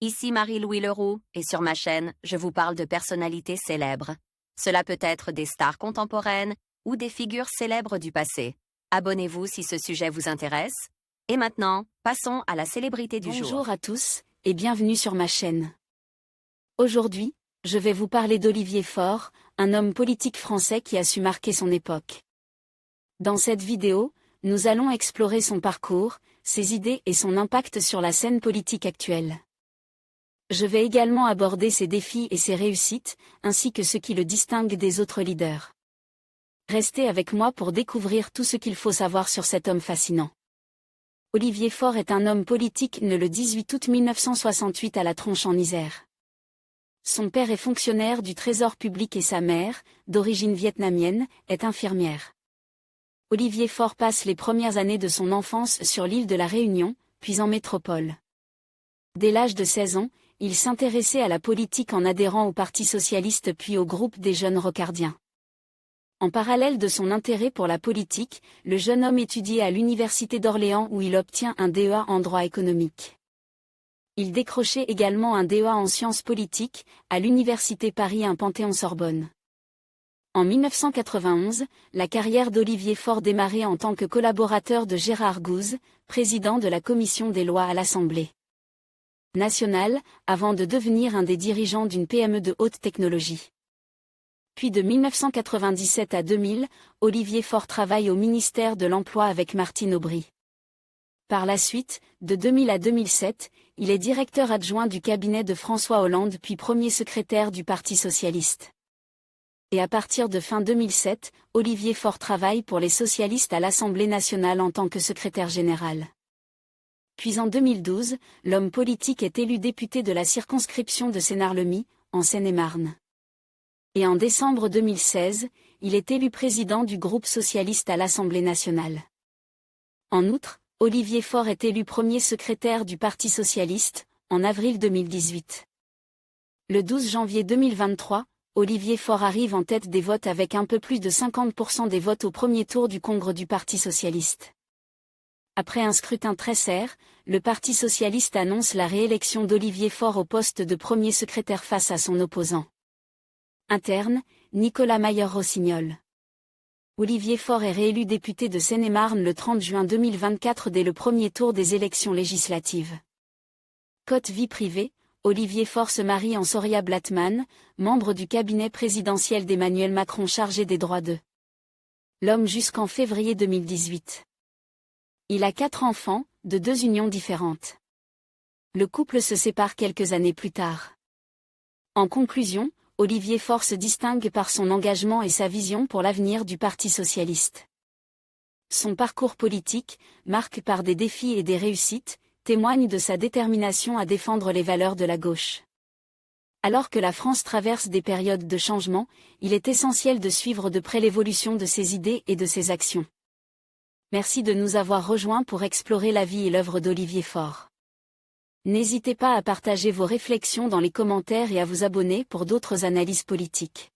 Ici Marie-Louis Leroux, et sur ma chaîne, je vous parle de personnalités célèbres. Cela peut être des stars contemporaines ou des figures célèbres du passé. Abonnez-vous si ce sujet vous intéresse. Et maintenant, passons à la célébrité du jour. Bonjour à tous, et bienvenue sur ma chaîne. Aujourd'hui, je vais vous parler d'Olivier Faure, un homme politique français qui a su marquer son époque. Dans cette vidéo, nous allons explorer son parcours, ses idées et son impact sur la scène politique actuelle. Je vais également aborder ses défis et ses réussites, ainsi que ce qui le distingue des autres leaders. Restez avec moi pour découvrir tout ce qu'il faut savoir sur cet homme fascinant. Olivier Faure est un homme politique né le 18 août 1968 à La Tronche en Isère. Son père est fonctionnaire du Trésor public et sa mère, d'origine vietnamienne, est infirmière. Olivier Faure passe les premières années de son enfance sur l'île de la Réunion, puis en métropole. Dès l'âge de 16 ans, il s'intéressait à la politique en adhérant au Parti socialiste puis au groupe des jeunes rocardiens. En parallèle de son intérêt pour la politique, le jeune homme étudiait à l'Université d'Orléans où il obtient un DEA en droit économique. Il décrochait également un DEA en sciences politiques, à l'Université Paris 1 Panthéon-Sorbonne. En 1991, la carrière d'Olivier Faure démarrait en tant que collaborateur de Gérard Gouze, président de la commission des lois à l'Assemblée nationale, avant de devenir un des dirigeants d'une PME de haute technologie. Puis de 1997 à 2000, Olivier Faure travaille au ministère de l'Emploi avec Martine Aubry. Par la suite, de 2000 à 2007, il est directeur adjoint du cabinet de François Hollande puis premier secrétaire du Parti socialiste. Et à partir de fin 2007, Olivier Faure travaille pour les socialistes à l'Assemblée nationale en tant que secrétaire général. Puis en 2012, l'homme politique est élu député de la circonscription de Sénart-le-Mis, en Seine-et-Marne. Et en décembre 2016, il est élu président du groupe socialiste à l'Assemblée nationale. En outre, Olivier Faure est élu premier secrétaire du Parti socialiste, en avril 2018. Le 12 janvier 2023, Olivier Faure arrive en tête des votes avec un peu plus de 50% des votes au premier tour du congrès du Parti socialiste. Après un scrutin très serré, le Parti socialiste annonce la réélection d'Olivier Faure au poste de premier secrétaire face à son opposant interne, Nicolas Mayer-Rossignol. Olivier Faure est réélu député de Seine-et-Marne le 30 juin 2024 dès le premier tour des élections législatives. Côté vie privée, Olivier Faure se marie en Soria Blattmann, membre du cabinet présidentiel d'Emmanuel Macron chargé des droits de l'homme jusqu'en février 2018. Il a 4 enfants, de 2 unions différentes. Le couple se sépare quelques années plus tard. En conclusion, Olivier Faure se distingue par son engagement et sa vision pour l'avenir du Parti socialiste. Son parcours politique, marqué par des défis et des réussites, témoigne de sa détermination à défendre les valeurs de la gauche. Alors que la France traverse des périodes de changement, il est essentiel de suivre de près l'évolution de ses idées et de ses actions. Merci de nous avoir rejoints pour explorer la vie et l'œuvre d'Olivier Faure. N'hésitez pas à partager vos réflexions dans les commentaires et à vous abonner pour d'autres analyses politiques.